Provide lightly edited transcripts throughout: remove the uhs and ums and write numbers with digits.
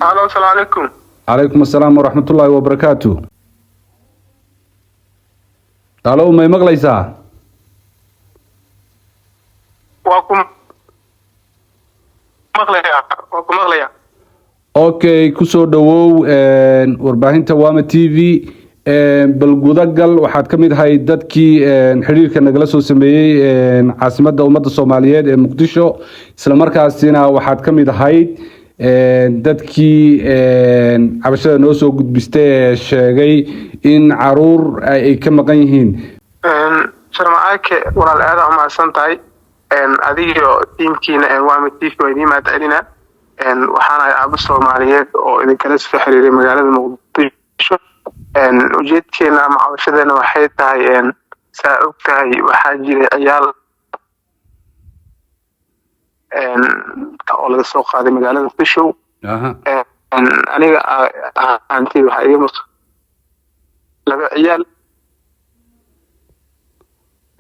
الو السلام عليكم. عليكم السلام ورحمة الله وبركاته. الو ما مقليسا واكم مغليا. اوكي kusoo dhawow warbaahinta Wama TV bal gudagal waxaad kamid ahay dadkii xiriirka nagala soo sameeyay caasimadda ummadda Soomaaliyeed ee Muqdisho isla markaasina waxaad kamid ahayd dadkii cabashada noo soo gudbistay sheegay in caruur ay ka maqan yihiin sharmaake walaal aad u mahadsantahay adiga teamkiina Wama TV way maad celina waxaan ahay aabe Soomaaliyeed oo idin kala soo xiriiray magaalada Muqdisho ujeedkeena macawashadana waxay tahay saa ogtahay waxaa jiray ciyaal oo laga soo qaaday magaalada Muqdisho aniga aantii waxa iga laba ciyaal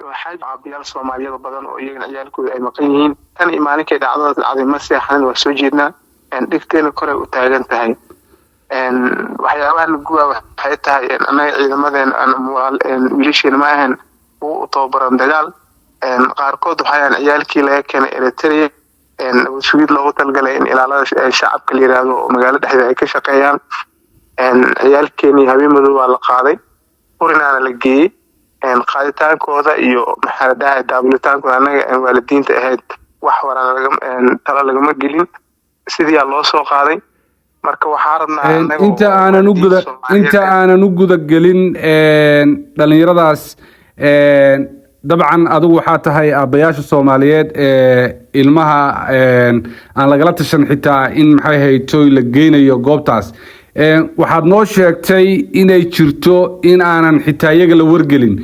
waxay caabiyaal Soomaaliyeed badan oo iyagana ciyaalkooda ay maqan yihiin tan imaaninkay dhacdada dhacday ma seexan waa soo jeednaa dhigteena kore u taagan tahay waxyaabaha lagu waxay tahay anaga ciidamadeen wiilasheena ma ahan u tababaran dagaal qaarkood waxaan ciyaalkii laga keenay Eritrea suuqid loogu talgalay in ilaalada shacabka la yiraahdo magaalada dhexdeeda ay ka shaqeeyaan ciyaalkeeni habeenimo waa la qaaday qorinaana la geeyay qaaditaankooda iyo maxaladaha daabulitaankooda anaga waalidiinta ahayd wax waraan tala lagama gelin sidii loo soo qaaday marka waxaa rabnaa inta aanan u guda gelin dhalinyaradaas dabcan adigu waxaa tahay aabayaasha Soomaaliyeed ilmaha aan lagala tashan xitaa in maxay haytooy la geynayo goobtaas waxaad noo sheegtay inay jirto in aanan xitaa iyaga la wargelin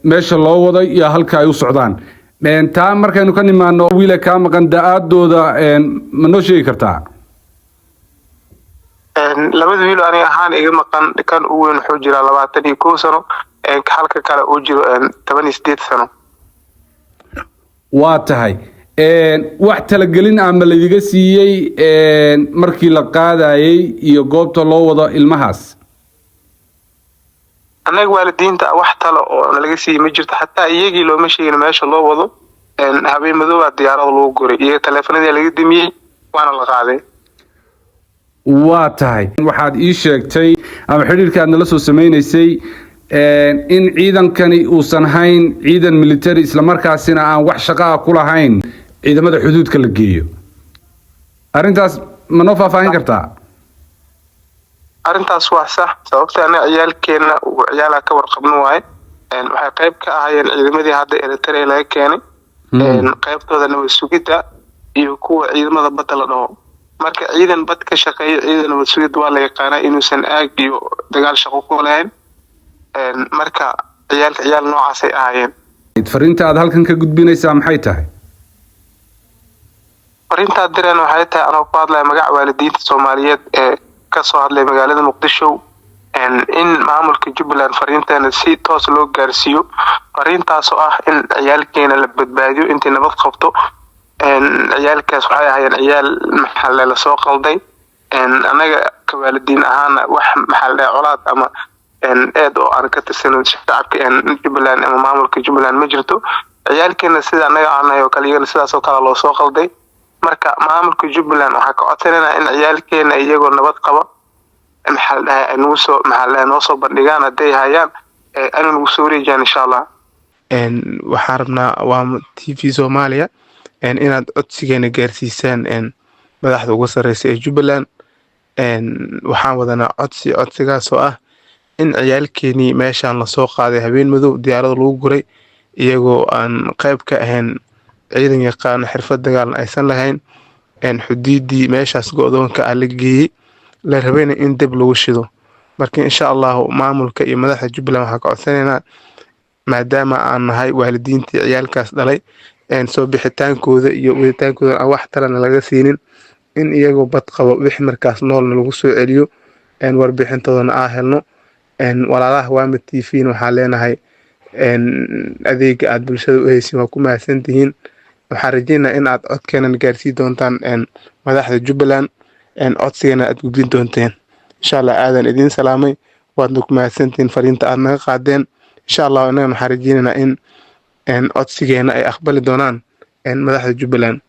meesha loo wado iyo halka ay u socdaan taa markaynu ka nimaano wiila ka maqan da'adooda ma noo sheegi kartaa labada wiil aniga ahaan iga maqan kan ugu weyn wuxuu jiraa 21 sano halka kale uu jiro 18 sano waa tahay wax talagelin ama la idiga siiyay markii la qaadayay iyo goobta loo wado ilmahaas anaga waalidiinta wax talo oo laga siiyay ma jirto xataa iyagii loo ma sheegin meesha loo wado habeen madow diyaarada loo guray iyo taleefanadii laga dimiyay waana la qaaday waa tahay waxaad ii sheegtay ama xiriirka aad nala soo sameynaysay in ciidankani uusan hayn ciidan military isla markaasina aan wax shaqo ah ku lahayn ciidamada xuduudka la geeyo arintaas ma noo faahfaahin kartaa arintaas waa sax sababta anaga ciyaalkeena uu ciyaala ka warqabno waay waxay qayb ka ahaayeen ciidamadii hadda Eritrea laga keenay qaybtoodana way sugida iyo kuwa ciidamada badda la dhaho marka ciidan bad ka shaqeeyo ciidan wada sugid waa la yaqaanaa inuusan aag iyo dagaal shaqo ku lahayn marka ciyaal noocaas ay ahaayeen fariinta aad halkan ka gudbinaysaa maxay tahay fariinta direen waxay tahay anoo ku hadlay magac waalidiinta Soomaaliyeed ee ka soo hadlay magaalada Muqdisho in maamulka Jubbaland fariinteena si toos loo gaarsiiyo fariintaas oo ah in ciyaalkeena la badbaadiyo intii nabad qabto ciyaalkaas waxay ahaayeen ciyaal maxal la soo qalday anaga ka waalidiin ahaan wax maxal colaad ama eed oo aan ka tirsan shacabka Jubbaland ama maamulka Jubbaland ma jirto ciyaalkeena sida anaga aanayo kale iyana sidaas oo kale loo soo qalday marka maamulka Jubbaland waxa ka codsanayna in ciyaalkeena iyagoo nabad qaba maxal noo soo bandhigaan haday hayaan anu soo wareejaan insha Allah waxaan rabnaa Wama TV Soomaaliya inaad codsigeena gaarsiisaan madaxda ugu sareysa ee Jubbaland waxaan wadanaa codsigaas oo ah in ciyaalkeeni meeshaan la soo qaaday habeen madow diyaarada lagu guray iyagoo aan qayb ka ahayn ciidan yaqaan xirfad dagaal aysan lahayn xuduudii meeshaas go'doonka ah la geeyay la rabayna in dib lagu shido marka insha Allah maamulka iyo madaxda Jubbaland waxa ka codsanaynaa maadaama aan nahay waalidiintii ciyaalkaas dhalay soo bixitaankooda iyo waditaankooda aan wax talana laga siinin in iyagoo bad qabo wixii markaas noolna lagu soo celiyo warbixintoodana aan helno walaalaha Wama TV waxaa leenahay adeega aad bulshada u haysiin waa ku mahadsantihiin waxaan rajaynayaa in aad codkeenan gaarsii doontaan madaxda Jubbaland codsigeena aad gudbin doonteen insha allah. aadan idiin salaamay, waadna ku mahadsantihiin fariinta aad naga qaadeen. insha allah inagana waxaan rajeynaynaa in codsigeena ay aqbali doonaan madaxda Jubbaland.